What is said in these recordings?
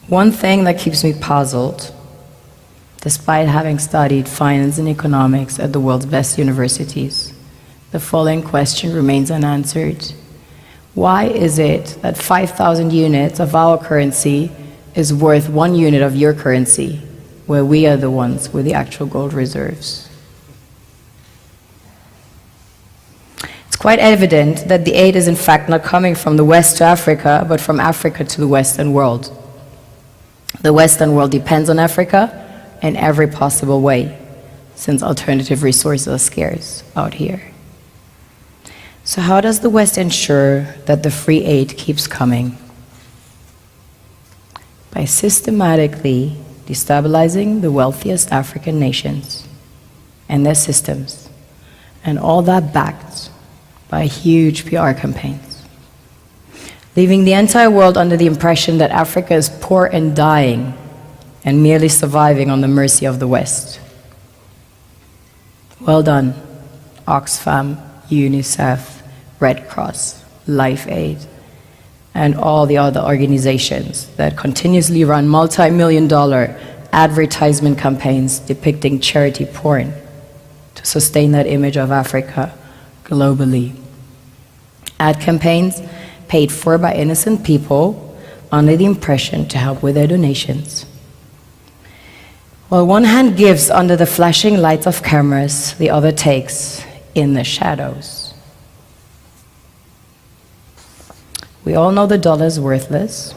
One thing that keeps me puzzled, despite having studied finance and economics at the world's best universities, the following question remains unanswered. Why is it that 5,000 units of our currency is worth 1 unit of your currency, where we are the ones with the actual gold reserves? It's quite evident that the aid is in fact not coming from the West to Africa, but from Africa to the Western world. The Western world depends on Africa in every possible way, since alternative resources are scarce out here. So how does the West ensure that the free aid keeps coming? By systematically destabilizing the wealthiest African nations and their systems, and all that backed by huge PR campaigns, leaving the entire world under the impression that Africa is poor and dying and merely surviving on the mercy of the West. Well done, Oxfam, UNICEF, Red Cross, Life Aid, and all the other organizations that continuously run multi-million-dollar advertisement campaigns depicting charity porn to sustain that image of Africa globally. Ad campaigns paid for by innocent people under the impression to help with their donations. While one hand gives under the flashing lights of cameras, the other takes in the shadows. We all know the dollar is worthless,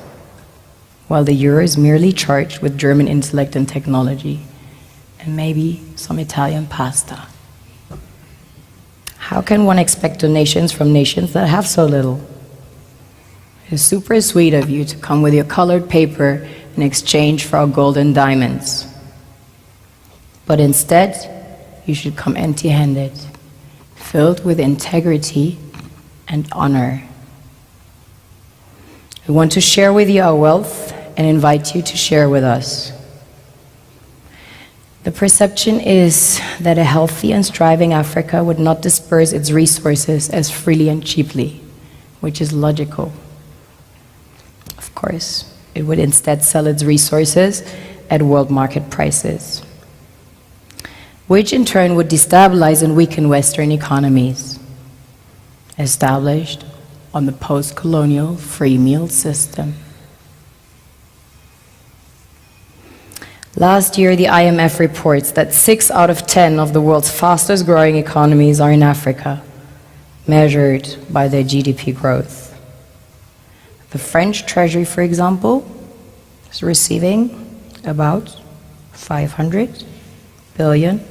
while the euro is merely charged with German intellect and technology, and maybe some Italian pasta. How can one expect donations from nations that have so little? It's super sweet of you to come with your colored paper in exchange for our gold and diamonds. But instead, you should come empty-handed, filled with integrity and honor. We want to share with you our wealth and invite you to share with us. The perception is that a healthy and striving Africa would not disperse its resources as freely and cheaply, which is logical. Of course, it would instead sell its resources at world market prices, which in turn would destabilize and weaken Western economies, established on the post-colonial free meal system. Last year, the IMF reports that 6 out of 10 of the world's fastest growing economies are in Africa, measured by their GDP growth. The French Treasury, for example, is receiving about $500 billion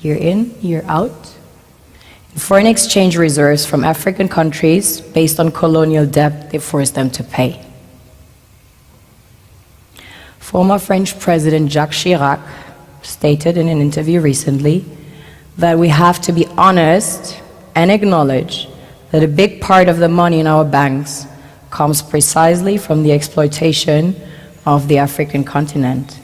year in, year out, in foreign exchange reserves from African countries based on colonial debt they forced them to pay. Former French President Jacques Chirac stated in an interview recently that we have to be honest and acknowledge that a big part of the money in our banks comes precisely from the exploitation of the African continent.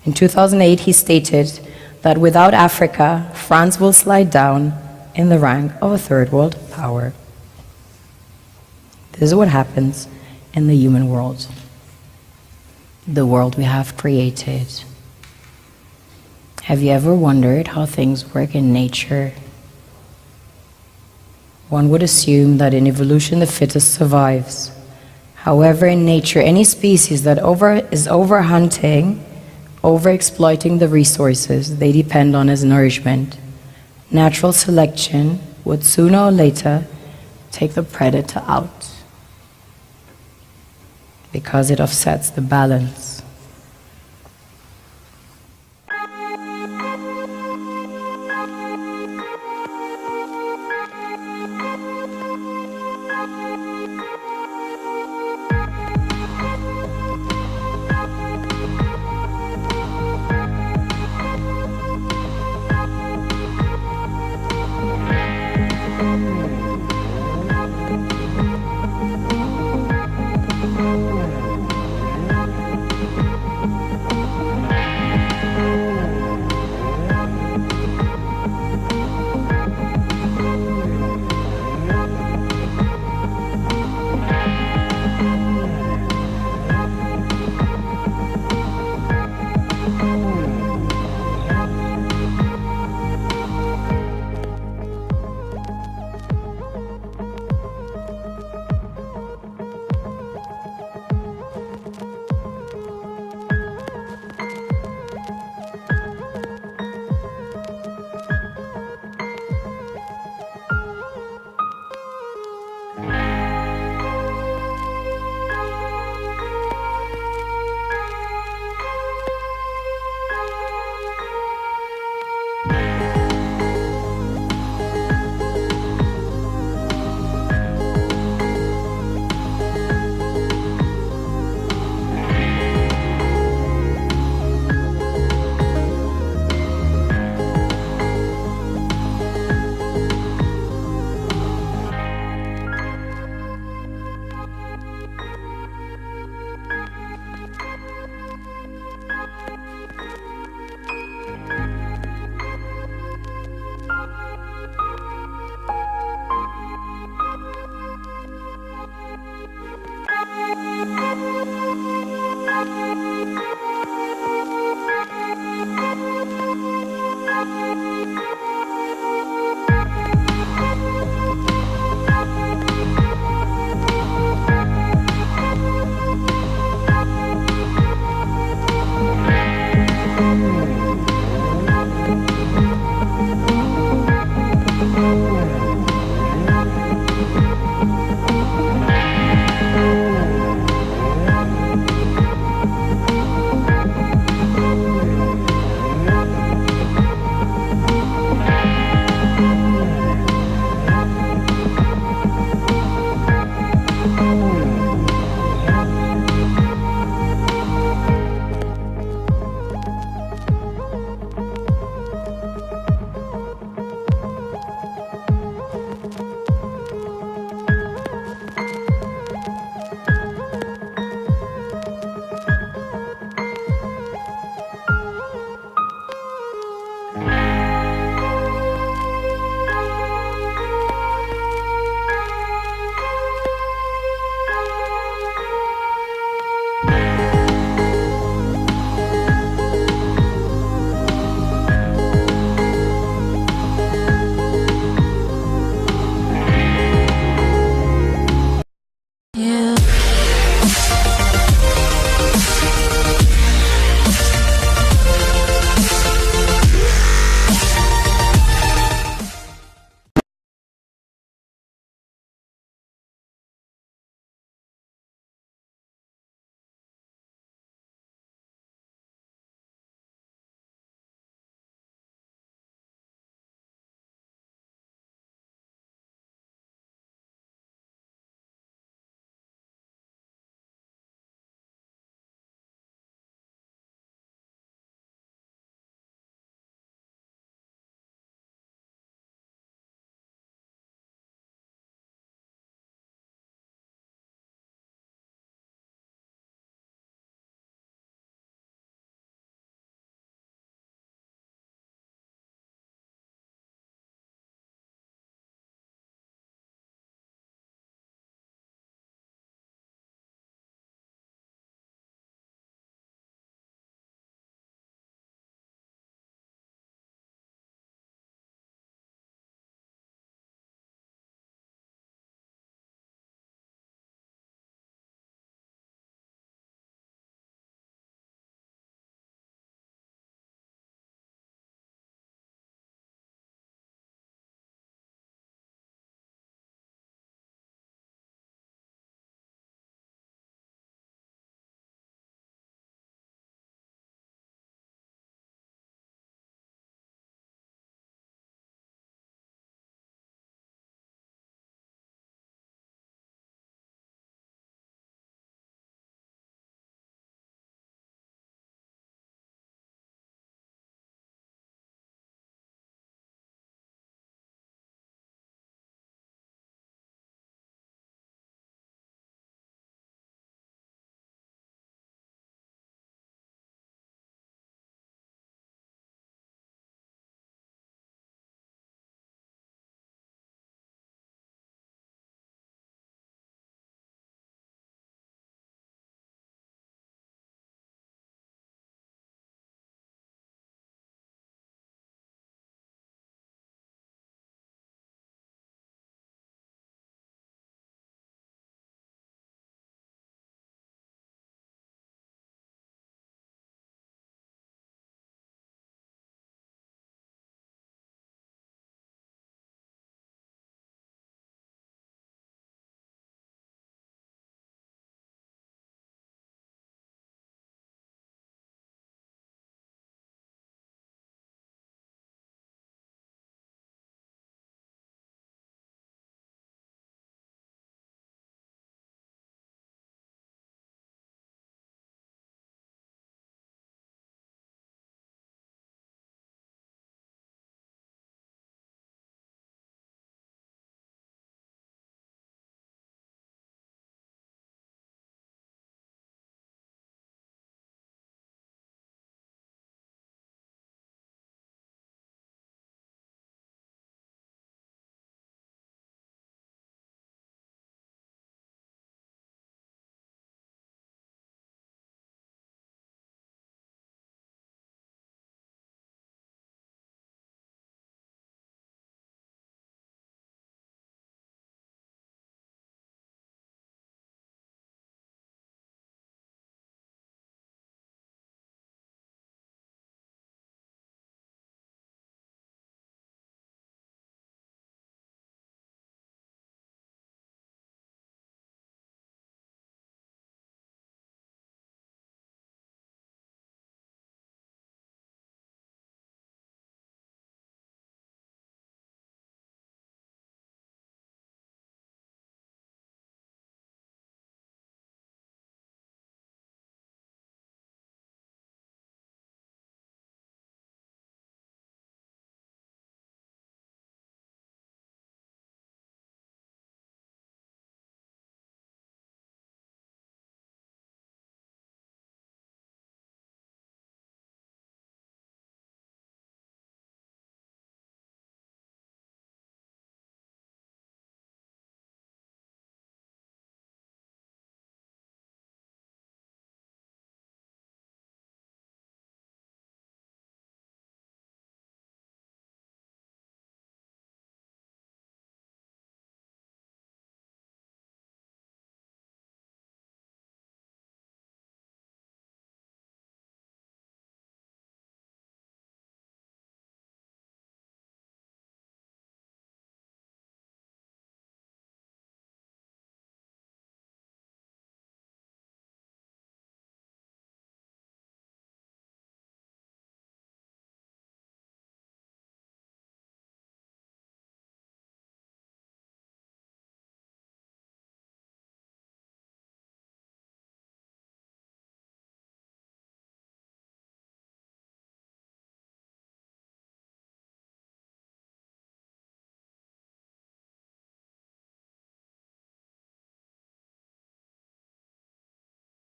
In 2008, he stated that without Africa, France will slide down in the rank of a third world power. This is what happens in the human world, the world we have created. Have you ever wondered how things work in nature? One would assume that in evolution the fittest survives. However, in nature, any species that is overhunting, overexploiting the resources they depend on as nourishment, natural selection would sooner or later take the predator out, because it offsets the balance.